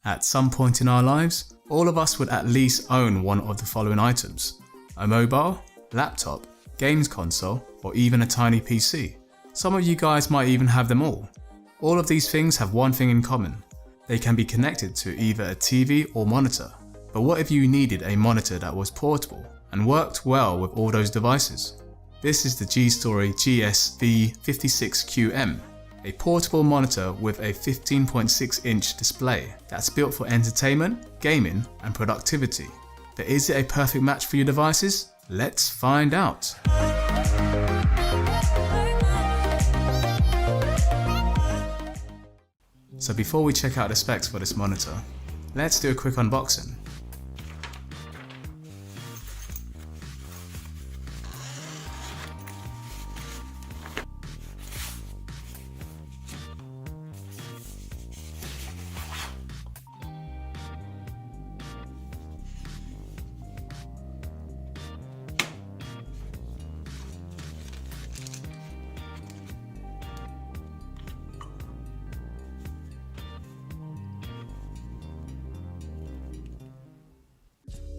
At some point in our lives, all of us would at least own one of the following items: a mobile, laptop, games console, or even a tiny PC. Some of you guys might even have them all. All of these things have one thing in common: they can be connected to either a TV or monitor. But what if you needed a monitor that was portable and worked well with all those devices? This is the G-Story GSV56QM, a portable monitor with a 15.6-inch display that's built for entertainment, gaming, and productivity. But is it a perfect match for your devices? Let's find out. So before we check out the specs for this monitor, let's do a quick unboxing.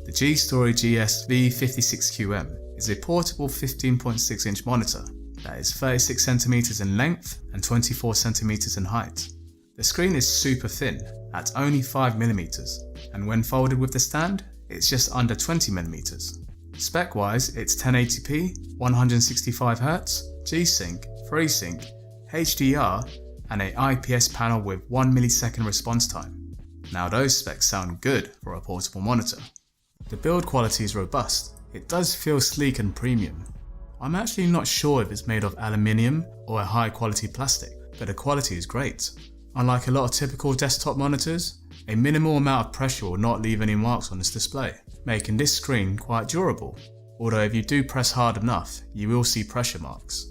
The G-Story GSV56QM is a portable 15.6-inch monitor that is 36 cm in length and 24 cm in height. The screen is super thin at only 5 mm, and when folded with the stand, it's just under 20 mm. Spec-wise, it's 1080p, 165Hz, G-Sync, FreeSync, HDR, and a IPS panel with 1 millisecond response time. Now those specs sound good for a portable monitor. The build quality is robust. It does feel sleek and premium. I'm actually not sure if it's made of aluminium or a high quality plastic, but the quality is great. Unlike a lot of typical desktop monitors, a minimal amount of pressure will not leave any marks on this display, making this screen quite durable. Although if you do press hard enough, you will see pressure marks.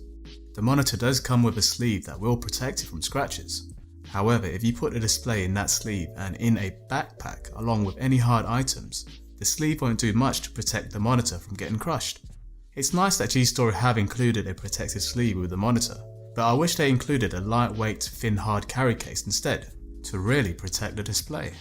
The monitor does come with a sleeve that will protect it from scratches. However, if you put the display in that sleeve and in a backpack along with any hard items, the sleeve won't do much to protect the monitor from getting crushed. It's nice that G-Story have included a protective sleeve with the monitor, but I wish they included a lightweight, thin hard carry case instead, to really protect the display.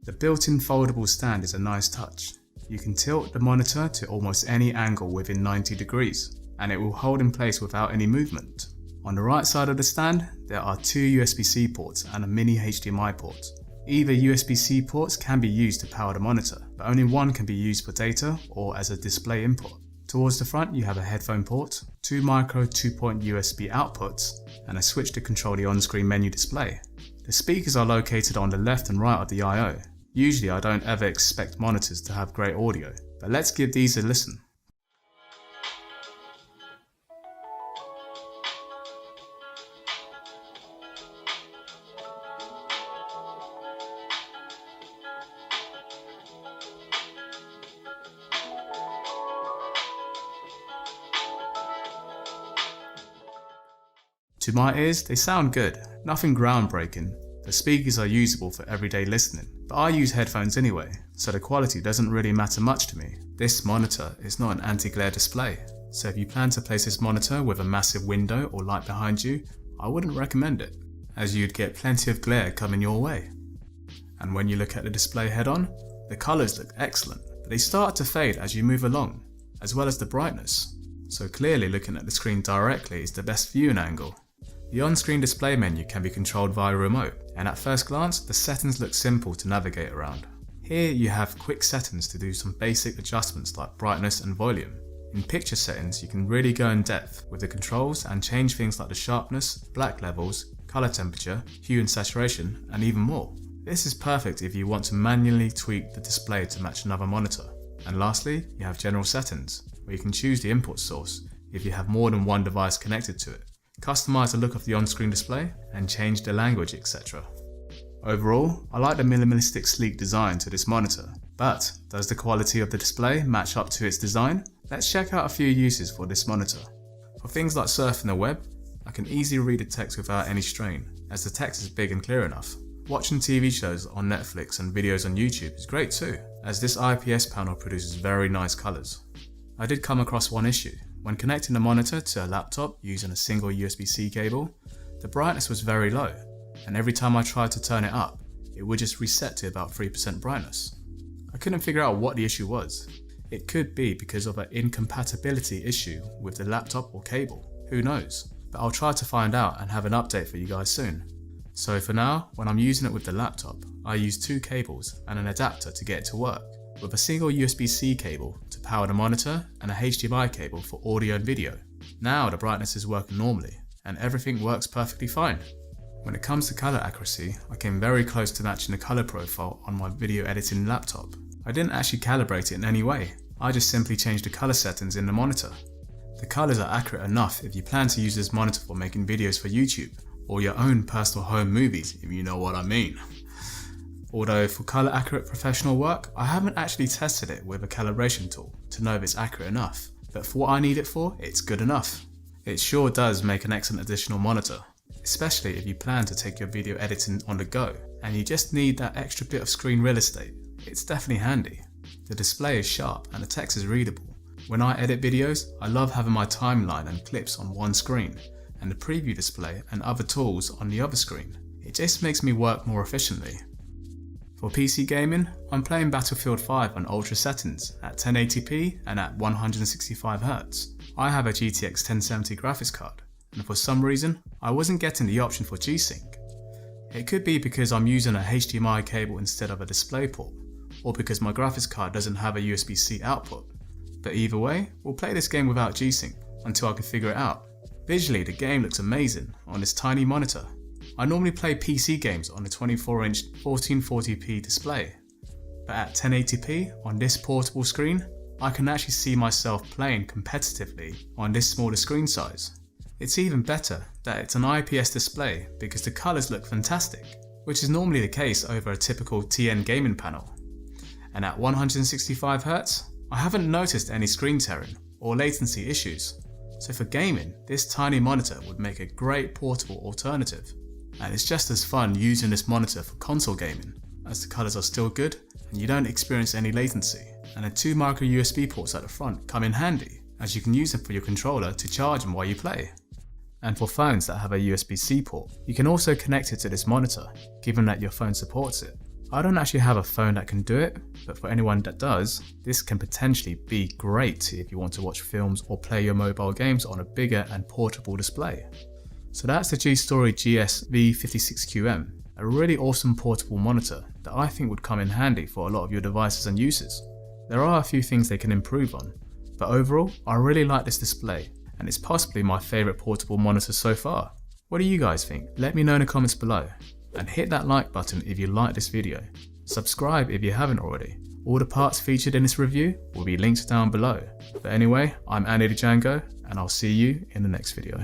The built-in foldable stand is a nice touch. You can tilt the monitor to almost any angle within 90 degrees, and it will hold in place without any movement. On the right side of the stand, there are 2 USB-C ports and a Mini HDMI port. Either USB-C ports can be used to power the monitor, but only one can be used for data or as a display input. Towards the front you have a headphone port, 2 micro 2-point USB outputs, and a switch to control the on-screen menu display. The speakers are located on the left and right of the I/O. Usually I don't ever expect monitors to have great audio, but let's give these a listen. To my ears, they sound good, nothing groundbreaking. The speakers are usable for everyday listening, but I use headphones anyway, so the quality doesn't really matter much to me. This monitor is not an anti-glare display, so if you plan to place this monitor with a massive window or light behind you, I wouldn't recommend it, as you'd get plenty of glare coming your way. And when you look at the display head on, the colours look excellent, but they start to fade as you move along, as well as the brightness. So clearly looking at the screen directly is the best viewing angle. The on-screen display menu can be controlled via remote, and at first glance the settings look simple to navigate around. Here you have quick settings to do some basic adjustments like brightness and volume. In picture settings you can really go in depth with the controls and change things like the sharpness, black levels, colour temperature, hue and saturation, and even more. This is perfect if you want to manually tweak the display to match another monitor. And lastly, you have general settings, where you can choose the input source if you have more than one device connected to it, customize the look of the on-screen display, and change the language, etc. Overall, I like the minimalistic sleek design to this monitor, but does the quality of the display match up to its design? Let's check out a few uses for this monitor. For things like surfing the web, I can easily read the text without any strain, as the text is big and clear enough. Watching TV shows on Netflix and videos on YouTube is great too, as this IPS panel produces very nice colours. I did come across one issue. When connecting the monitor to a laptop using a single USB-C cable, the brightness was very low, and every time I tried to turn it up, it would just reset to about 3% brightness. I couldn't figure out what the issue was. It could be because of an incompatibility issue with the laptop or cable, who knows, but I'll try to find out and have an update for you guys soon. So for now, when I'm using it with the laptop, I use 2 cables and an adapter to get it to work, with a single USB-C cable to power the monitor and a HDMI cable for audio and video. Now the brightness is working normally, and everything works perfectly fine. When it comes to color accuracy, I came very close to matching the color profile on my video editing laptop. I didn't actually calibrate it in any way, I just simply changed the color settings in the monitor. The colors are accurate enough if you plan to use this monitor for making videos for YouTube, or your own personal home movies, if you know what I mean. Although for color accurate professional work, I haven't actually tested it with a calibration tool to know if it's accurate enough, but for what I need it for, it's good enough. It sure does make an excellent additional monitor, especially if you plan to take your video editing on the go and you just need that extra bit of screen real estate. It's definitely handy. The display is sharp and the text is readable. When I edit videos, I love having my timeline and clips on one screen and the preview display and other tools on the other screen. It just makes me work more efficiently. For PC gaming, I'm playing Battlefield 5 on ultra settings at 1080p and at 165Hz. I have a GTX 1070 graphics card, and for some reason, I wasn't getting the option for G-Sync. It could be because I'm using a HDMI cable instead of a DisplayPort, or because my graphics card doesn't have a USB-C output. But either way, we'll play this game without G-Sync until I can figure it out. Visually, the game looks amazing on this tiny monitor. I normally play PC games on a 24-inch 1440p display, but at 1080p on this portable screen, I can actually see myself playing competitively on this smaller screen size. It's even better that it's an IPS display because the colours look fantastic, which is normally the case over a typical TN gaming panel. And at 165Hz, I haven't noticed any screen tearing or latency issues. So for gaming, this tiny monitor would make a great portable alternative. And it's just as fun using this monitor for console gaming, as the colours are still good and you don't experience any latency. And the 2 micro USB ports at the front come in handy, as you can use them for your controller to charge them while you play. And for phones that have a USB-C port, you can also connect it to this monitor, given that your phone supports it. I don't actually have a phone that can do it, but for anyone that does, this can potentially be great if you want to watch films or play your mobile games on a bigger and portable display. So that's the G-Story GSV56QM, a really awesome portable monitor that I think would come in handy for a lot of your devices and uses. There are a few things they can improve on, but overall, I really like this display, and it's possibly my favourite portable monitor so far. What do you guys think? Let me know in the comments below. And hit that like button if you like this video. Subscribe if you haven't already. All the parts featured in this review will be linked down below. But anyway, I'm Andy the Django, and I'll see you in the next video.